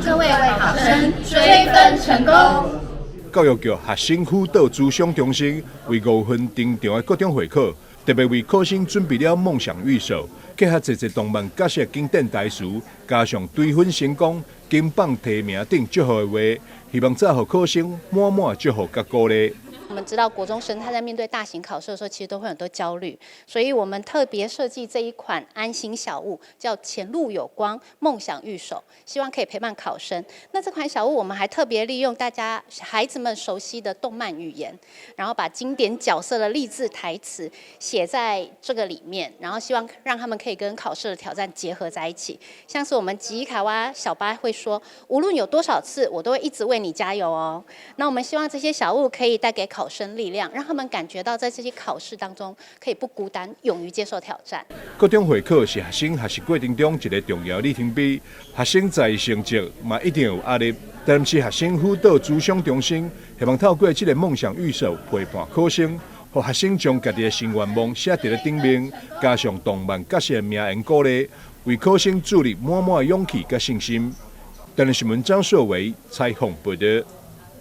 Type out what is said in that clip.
各位考生追分成功。教育局学生辅导咨询中心为5分登场的各种会考，特别为考生准备了梦想预售，结合一动漫角色经典台词，加上追分成功、金榜题名等祝贺的话，希望再予考生满满祝福甲鼓励。我们知道国中生他在面对大型考试的时候，其实都会很多焦虑，所以我们特别设计这一款安心小物，叫前路有光梦想御守，希望可以陪伴考生。那这款小物我们还特别利用大家孩子们熟悉的动漫语言，然后把经典角色的励志台词写在这个里面，然后希望让他们可以跟考试的挑战结合在一起。像是我们吉伊卡哇小巴会说，无论有多少次，我都会一直为你加油哦。那我们希望这些小物可以带给考生力量，让他们感觉到在这些考试当中可以不孤单，勇于接受挑战。各种会考是学生学习过程中一个重要里程碑，学生在成绩嘛一定有压力，但是学生辅导咨询中心希望透过这个梦想预售陪伴考生，让学生将家己的新愿望写在了顶面，加上动漫角色的名言鼓励，为考生注入满满的勇气和信心。台南新闻张硕维采访报道。